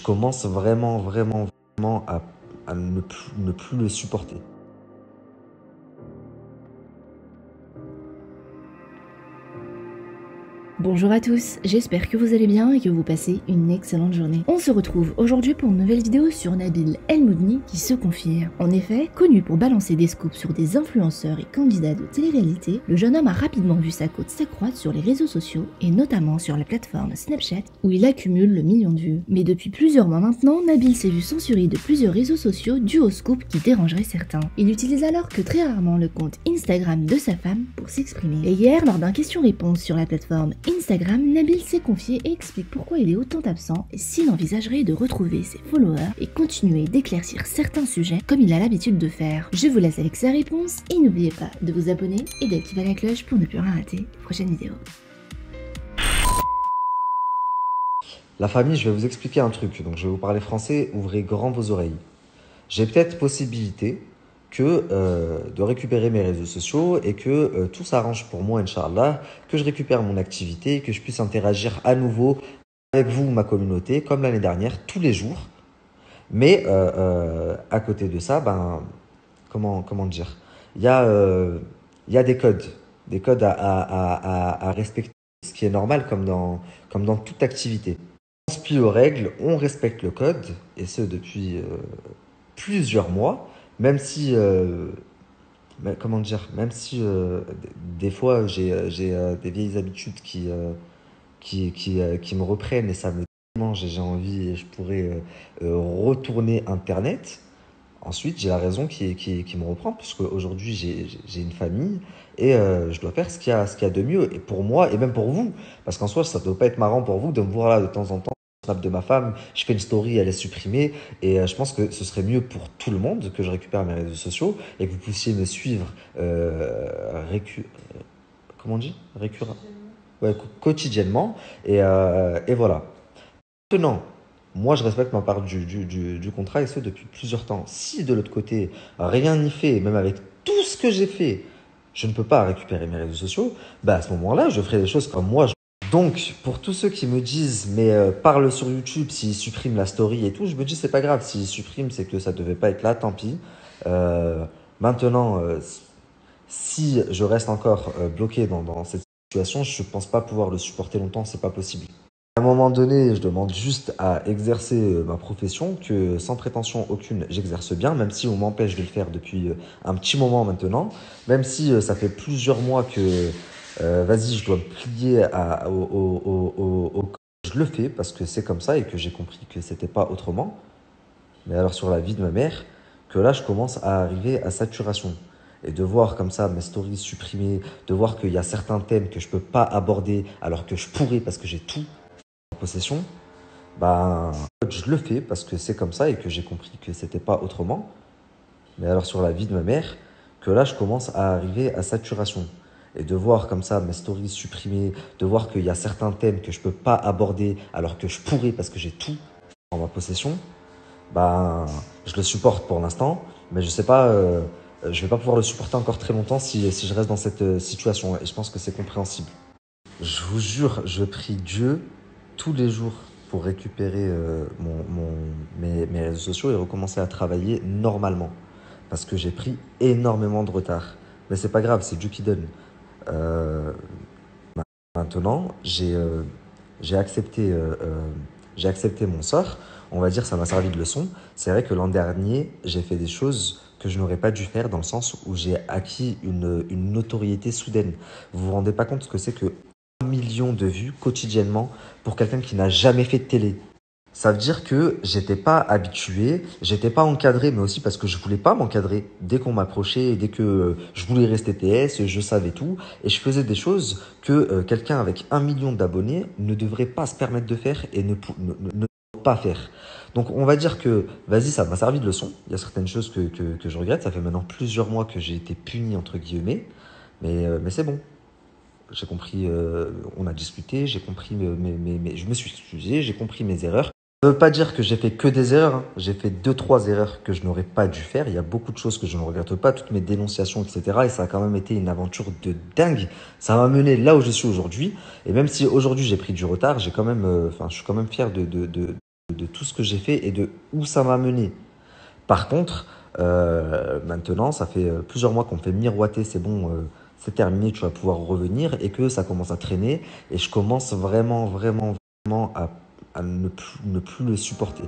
commence vraiment à ne plus le supporter. Bonjour à tous, j'espère que vous allez bien et que vous passez une excellente journée. On se retrouve aujourd'hui pour une nouvelle vidéo sur Nabil El Moudni qui se confie. En effet, connu pour balancer des scoops sur des influenceurs et candidats de télé-réalité, le jeune homme a rapidement vu sa cote s'accroître sur les réseaux sociaux et notamment sur la plateforme Snapchat où il accumule le million de vues. Mais depuis plusieurs mois maintenant, Nabil s'est vu censuré de plusieurs réseaux sociaux dû aux scoops qui dérangeraient certains. Il utilise alors que très rarement le compte Instagram de sa femme pour s'exprimer. Et hier, lors d'un question-réponse sur la plateforme Instagram, Nabil s'est confié et explique pourquoi il est autant absent et s'il envisagerait de retrouver ses followers et continuer d'éclaircir certains sujets comme il a l'habitude de faire. Je vous laisse avec sa réponse et n'oubliez pas de vous abonner et d'activer la cloche pour ne plus rien rater. Prochaine vidéo. La famille, je vais vous expliquer un truc. Donc, je vais vous parler français. Ouvrez grand vos oreilles. J'ai peut-être possibilité de récupérer mes réseaux sociaux et que tout s'arrange pour moi, Inch'Allah, que je récupère mon activité, que je puisse interagir à nouveau avec vous, ma communauté, comme l'année dernière, tous les jours. Mais à côté de ça, comment dire, il y a des codes à respecter, ce qui est normal comme dans toute activité. On se plie aux règles, on respecte le code, et ce depuis plusieurs mois, même si, comment dire, même si des fois j'ai des vieilles habitudes qui me reprennent et ça me mange et j'ai envie et je pourrais retourner Internet. Ensuite, j'ai la raison qui me reprend, puisque aujourd'hui j'ai une famille et je dois faire ce qu'il y a de mieux, et pour moi et même pour vous, parce qu'en soi, ça ne doit pas être marrant pour vous de me voir là de temps en temps. Snap de ma femme, je fais une story, elle est supprimée, et je pense que ce serait mieux pour tout le monde que je récupère mes réseaux sociaux et que vous puissiez me suivre comment on dit récurrent, ouais, quotidiennement, et voilà. Maintenant, moi, je respecte ma part du contrat, et ce depuis plusieurs temps. Si de l'autre côté, rien n'y fait, même avec tout ce que j'ai fait, je ne peux pas récupérer mes réseaux sociaux, bah à ce moment-là, je ferai les choses comme moi. Donc, pour tous ceux qui me disent, mais parle sur YouTube, s'ils suppriment la story et tout, je me dis, c'est pas grave. S'ils suppriment, c'est que ça devait pas être là, tant pis. Euh, Maintenant, si je reste encore bloqué dans cette situation, je ne pense pas pouvoir le supporter longtemps, c'est pas possible. À un moment donné, je demande juste à exercer ma profession, que sans prétention aucune, j'exerce bien, même si on m'empêche de le faire depuis un petit moment maintenant, même si ça fait plusieurs mois que, vas-y, je dois me plier je le fais parce que c'est comme ça et que j'ai compris que c'était pas autrement. Mais alors sur la vie de ma mère, que là, je commence à arriver à saturation. Et de voir comme ça mes stories supprimées, de voir qu'il y a certains thèmes que je peux pas aborder alors que je pourrais parce que j'ai tout possession, ben, je le fais parce que c'est comme ça et que j'ai compris que c'était pas autrement. Mais alors sur la vie de ma mère, que là je commence à arriver à saturation. Et de voir comme ça mes stories supprimées, de voir qu'il y a certains thèmes que je peux pas aborder alors que je pourrais parce que j'ai tout en ma possession, ben, je le supporte pour l'instant, mais je sais pas, je vais pas pouvoir le supporter encore très longtemps si je reste dans cette situation. Et je pense que c'est compréhensible. Je vous jure, je prie Dieu tous les jours pour récupérer mes réseaux sociaux et recommencer à travailler normalement. Parce que j'ai pris énormément de retard. Mais c'est pas grave, c'est Dieu qui donne. Euh, Maintenant, j'ai accepté, j'ai accepté mon sort. On va dire, ça m'a servi de leçon. C'est vrai que l'an dernier, j'ai fait des choses que je n'aurais pas dû faire, dans le sens où j'ai acquis une notoriété soudaine. Vous vous rendez pas compte ce que c'est que 1 million de vues quotidiennement pour quelqu'un qui n'a jamais fait de télé. Ça veut dire que j'étais pas habitué, j'étais pas encadré, mais aussi parce que je voulais pas m'encadrer. Dès qu'on m'approchait, dès que je voulais rester TS, je savais tout, et je faisais des choses que quelqu'un avec 1 million d'abonnés ne devrait pas se permettre de faire et ne pas faire. Donc on va dire que, vas-y, ça m'a servi de leçon. Il y a certaines choses que je regrette. Ça fait maintenant plusieurs mois que j'ai été puni, entre guillemets, mais c'est bon. J'ai compris, on a discuté, j'ai compris, je me suis excusé, j'ai compris mes erreurs. Ça ne veut pas dire que j'ai fait que des erreurs, hein. J'ai fait 2, 3 erreurs que je n'aurais pas dû faire. Il y a beaucoup de choses que je ne regrette pas, toutes mes dénonciations, etc. Et ça a quand même été une aventure de dingue. Ça m'a mené là où je suis aujourd'hui. Et même si aujourd'hui j'ai pris du retard, j'ai quand même, je suis quand même fier de tout ce que j'ai fait et de où ça m'a mené. Par contre, maintenant, ça fait plusieurs mois qu'on me fait miroiter, c'est bon, c'est terminé, tu vas pouvoir revenir, et que ça commence à traîner, et je commence vraiment, vraiment, vraiment à ne plus le supporter.